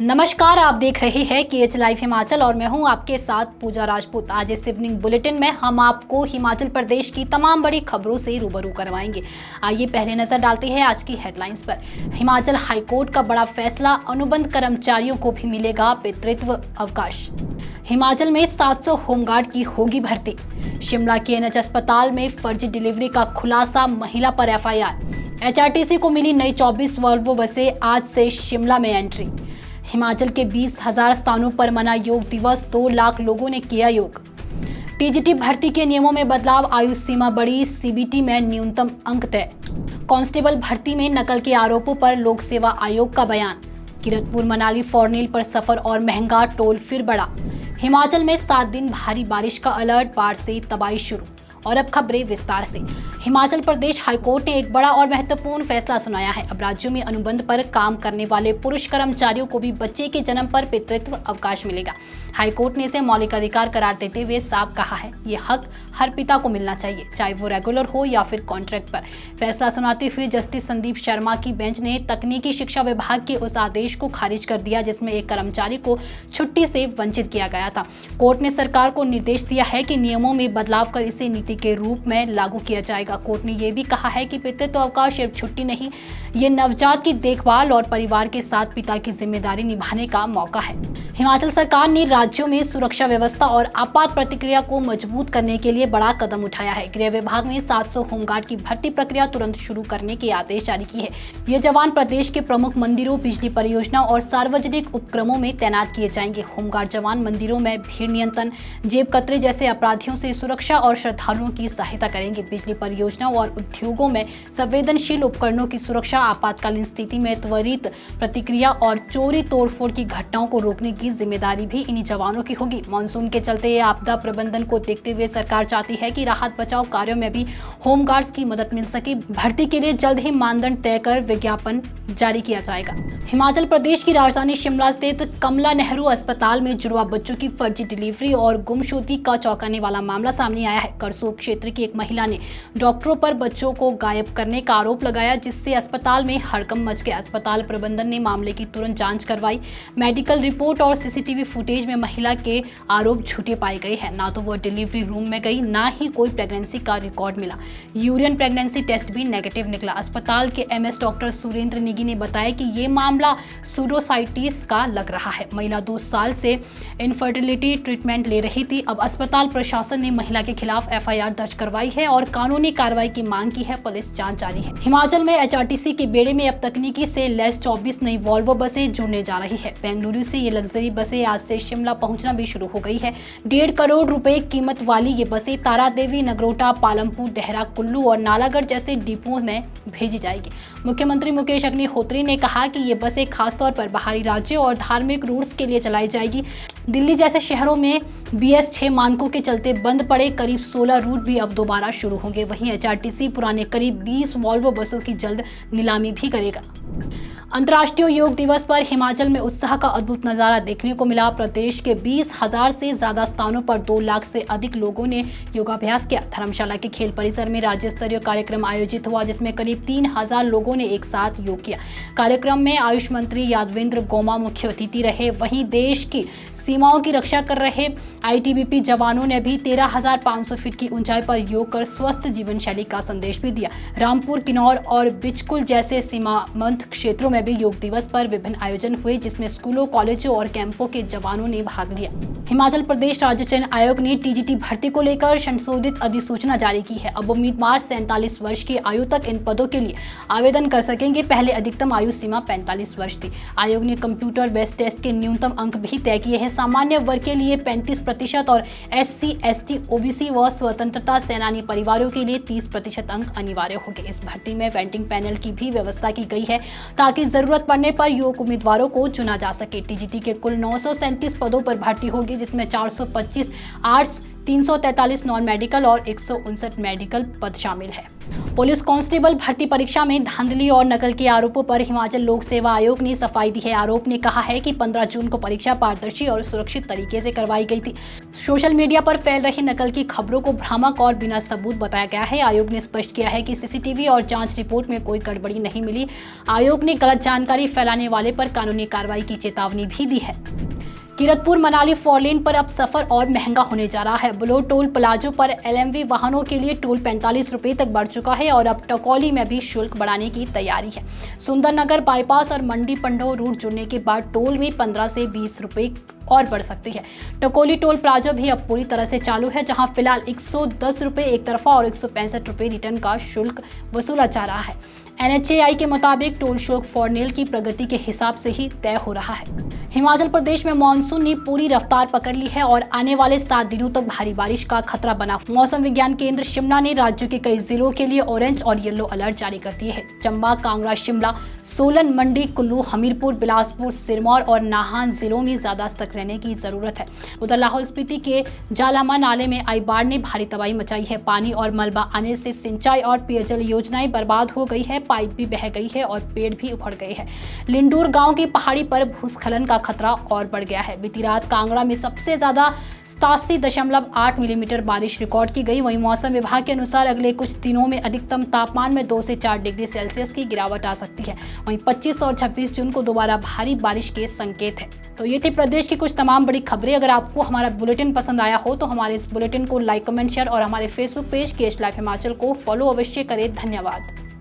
नमस्कार, आप देख रहे हैं KH लाइव हिमाचल और मैं हूं आपके साथ पूजा राजपूत। आज इस इवनिंग बुलेटिन में हम आपको हिमाचल प्रदेश की तमाम बड़ी खबरों से रूबरू करवाएंगे। आइए पहले नजर डालते हैं आज की हेडलाइंस पर। हिमाचल हाईकोर्ट का बड़ा फैसला, अनुबंध कर्मचारियों को भी मिलेगा पितृत्व अवकाश। हिमाचल में 700 होमगार्ड की होगी भर्ती। शिमला के NH अस्पताल में फर्जी डिलीवरी का खुलासा, महिला पर FIR। HRTC को मिली नई 24 वॉल्वो बसें, आज से शिमला में एंट्री। हिमाचल के 20,000 स्थानों पर मना योग दिवस, 2 लाख लोगों ने किया योग। TGT भर्ती के नियमों में बदलाव, आयु सीमा बढ़ी, CBT में न्यूनतम अंक तय। कांस्टेबल भर्ती में नकल के आरोपों पर लोक सेवा आयोग का बयान। कीरतपुर मनाली फॉरनील पर सफर और महंगा, टोल फिर बढ़ा। हिमाचल में 7 दिन भारी बारिश का अलर्ट, बाढ़ से तबाही शुरू। और अब खबरें विस्तार से। हिमाचल प्रदेश हाईकोर्ट ने एक बड़ा और महत्वपूर्ण फैसला सुनाया है। अब राज्यों में अनुबंध पर काम करने वाले पुरुष कर्मचारियों को भी बच्चे के जन्म पर पितृत्व अवकाश मिलेगा। हाईकोर्ट ने इसे मौलिक अधिकार करार देते हुए साफ कहा है, ये हक हर पिता को मिलना चाहिए, चाहे वो रेगुलर हो या फिर कॉन्ट्रैक्ट पर। फैसला सुनाते हुए जस्टिस संदीप शर्मा की बेंच ने तकनीकी शिक्षा विभाग के उस आदेश को खारिज कर दिया जिसमें एक कर्मचारी को छुट्टी से वंचित किया गया था। कोर्ट ने सरकार को निर्देश दिया है कि नियमों में बदलाव कर इसे नीति के रूप में लागू किया जाएगा। कोर्ट ने यह भी कहा है कि पितृत्व अवकाश सिर्फ छुट्टी नहीं, ये नवजात की देखभाल और परिवार के साथ पिता की जिम्मेदारी निभाने का मौका है। हिमाचल सरकार ने राज्यों में सुरक्षा व्यवस्था और आपात प्रतिक्रिया को मजबूत करने के लिए बड़ा कदम उठाया है। गृह विभाग ने 700 होमगार्ड की भर्ती प्रक्रिया तुरंत शुरू करने के आदेश जारी किए हैं। ये जवान प्रदेश के प्रमुख मंदिरों, बिजली परियोजना और सार्वजनिक उपक्रमों में तैनात किए जाएंगे। होमगार्ड जवान मंदिरों में भीड़ नियंत्रण, जेब कतरे जैसे अपराधियों से सुरक्षा और श्रद्धालुओं की सहायता करेंगे। बिजली परियोजना और उद्योगों में संवेदनशील उपकरणों की सुरक्षा, आपातकालीन स्थिति में त्वरित प्रतिक्रिया और चोरी तोड़फोड़ की घटनाओं को रोकने की जिम्मेदारी भी इन्हीं जवानों की होगी। मानसून के चलते आपदा प्रबंधन को देखते हुए सरकार चाहती है कि राहत बचाव कार्यों में भी होमगार्ड्स की मदद मिल सके। भर्ती के लिए जल्द ही मानदंड तय कर विज्ञापन जारी किया जाएगा। हिमाचल प्रदेश की राजधानी शिमला स्थित कमला नेहरू अस्पताल में जुड़वा बच्चों की फर्जी डिलीवरी और गुमशुदगी का चौंकाने वाला मामला सामने आया है। करसोग क्षेत्र की एक महिला ने डॉक्टरों पर बच्चों को गायब करने का आरोप लगाया, जिससे अस्पताल में हड़कंप मच गया। अस्पताल प्रबंधन ने मामले की तुरंत जांच करवाई। मेडिकल रिपोर्ट और CCTV फुटेज में महिला के आरोप झूठे पाए गए हैं। ना तो वो डिलीवरी रूम में गई, ना ही कोई प्रेगनेंसी का रिकॉर्ड मिला। यूरिन प्रेगनेंसी टेस्ट भी नेगेटिव निकला। अस्पताल के MS डॉक्टर सुरेंद्र नेगी ने बताया कि ये मामला सूडोसाइटिस का लग रहा है। महिला 2 साल से इनफर्टिलिटी ट्रीटमेंट ले रही थी। अब अस्पताल प्रशासन ने महिला के खिलाफ FIR दर्ज करवाई है और कानूनी कार्रवाई की मांग की है। पुलिस जांच जारी है। हिमाचल में HRTC के बेड़े में अब तकनीकी से लैस 24 नई वॉल्वो बसें जुड़ने जा रही है। बेंगलुरु से ये लग्जरी बसें आज से शिमला पहुंचना भी शुरू हो गई है। 1.5 करोड़ रुपए कीमत वाली ये बसें तारादेवी, नगरोटा, पालमपुर, देहरा, कुल्लू और नालागढ़ जैसे डिपों में भेजी जाएगी। मुख्यमंत्री मुकेश अग्निहोत्री ने कहा कि ये बसें खासतौर पर बाहरी राज्यों और धार्मिक रूट्स के लिए चलाई जाएगी। दिल्ली जैसे शहरों में BS6 मानकों के चलते बंद पड़े करीब 16 रूट भी अब दोबारा शुरू होंगे। वहीं HRTC पुराने करीब 20 वॉल्वो बसों की जल्द नीलामी भी करेगा। अंतर्राष्ट्रीय योग दिवस पर हिमाचल में उत्साह का अद्भुत नजारा देखने को मिला। प्रदेश के 20,000 से ज्यादा स्थानों पर 2 लाख से अधिक लोगों ने योगाभ्यास किया। धर्मशाला के खेल परिसर में राज्य स्तरीय कार्यक्रम आयोजित हुआ, जिसमें करीब 3,000 लोगों ने एक साथ योग किया। कार्यक्रम में आयुष मंत्री यादवेंद्र गोमा मुख्य अतिथि रहे। वहीं देश की सीमाओं की रक्षा कर रहे ITBP जवानों ने भी 13,500 फीट की ऊंचाई पर योग कर स्वस्थ जीवन शैली का संदेश भी दिया। रामपुर, किन्नौर और बिचकुल जैसे सीमांत क्षेत्रों में भी योग दिवस पर विभिन्न आयोजन हुए, जिसमें स्कूलों, कॉलेजों और कैंपों के जवानों ने भाग लिया। हिमाचल प्रदेश राज्य चयन आयोग ने TGT भर्ती को लेकर संशोधित अधिसूचना जारी की है। अब उम्मीदवार 47 वर्ष की आयु तक इन पदों के लिए आवेदन कर सकेंगे। पहले अधिकतम आयु सीमा 45 वर्ष थी। आयोग ने कंप्यूटर बेस्ड टेस्ट के न्यूनतम अंक भी तय किए हैं। सामान्य वर्ग के लिए 35% और SC, ST, OBC व स्वतंत्रता सेनानी परिवारों के लिए 30% अंक अनिवार्य होंगे। इस भर्ती में वेटिंग पैनल की भी व्यवस्था की गई है ताकि जरूरत पड़ने पर योग्य उम्मीदवारों को चुना जा सके। TGT के कुल 937 पदों पर भर्ती होगी, जिसमें 425 आर्ट्स, 343 नॉन मेडिकल और 159 मेडिकल पद शामिल है। पुलिस कांस्टेबल भर्ती परीक्षा में धांधली और नकल के आरोपों पर हिमाचल लोक सेवा आयोग ने सफाई दी है। आरोप ने कहा है कि 15 जून को परीक्षा पारदर्शी और सुरक्षित तरीके से करवाई गई थी। सोशल मीडिया पर फैल रही नकल की खबरों को भ्रामक और बिना सबूत बताया गया है। आयोग ने स्पष्ट किया है कि सीसीटीवी और जांच रिपोर्ट में कोई गड़बड़ी नहीं मिली। आयोग ने गलत जानकारी फैलाने वाले पर कानूनी कार्रवाई की चेतावनी भी दी है। कीरतपुर मनाली फोरलेन पर अब सफर और महंगा होने जा रहा है। बलोर टोल प्लाजो पर एलएमवी वाहनों के लिए टोल 45 रुपये तक बढ़ चुका है और अब टकोली में भी शुल्क बढ़ाने की तैयारी है। सुंदरनगर बाईपास और मंडी पंडो रूट जुड़ने के बाद टोल में 15 से 20 रुपये और बढ़ सकती है। टकोली टोल प्लाजा भी अब पूरी तरह से चालू है, जहां फिलहाल 110 रुपये एक तरफा और 165 रुपये रिटर्न का शुल्क वसूला जा रहा है। NHAI के मुताबिक टोल शुल्क फोरलेन की प्रगति के हिसाब से ही तय हो रहा है। हिमाचल प्रदेश में मानसून ने पूरी रफ्तार पकड़ ली है और आने वाले 7 दिनों तक भारी बारिश का खतरा बना। मौसम विज्ञान केंद्र शिमला ने राज्य के कई जिलों के लिए ऑरेंज और येलो अलर्ट जारी कर दिए है। चंबा, कांगड़ा, शिमला, सोलन, मंडी, कुल्लू, हमीरपुर, बिलासपुर, सिरमौर और नाहन जिलों में ज्यादा सतर्क रहने की जरूरत है। उधर लाहौल स्पीति के जालमा नाले में आई बाढ़ ने भारी तबाही मचाई है। पानी और मलबा आने से सिंचाई और पेयजल योजनाएं बर्बाद हो गई है, पाइप भी बह गई है और पेड़ भी उखड़ गए हैं। लिंडूर गांव की पहाड़ी पर भूस्खलन का खतरा और बढ़ गया है। बीती रात कांगड़ा में सबसे ज्यादा 87.8 मिलीमीटर बारिश रिकॉर्ड की गई। वहीं मौसम विभाग के अनुसार अगले कुछ दिनों में अधिकतम तापमान में 2 से 4 डिग्री सेल्सियस की गिरावट आ सकती है। वहीं 25 और 26 जून को दोबारा भारी बारिश के संकेत है। तो ये थी प्रदेश की कुछ तमाम बड़ी खबरें। अगर आपको हमारा बुलेटिन पसंद आया हो तो हमारे इस बुलेटिन को लाइक, कमेंट, शेयर और हमारे Facebook page KH live Himachal को फॉलो अवश्य करें। धन्यवाद।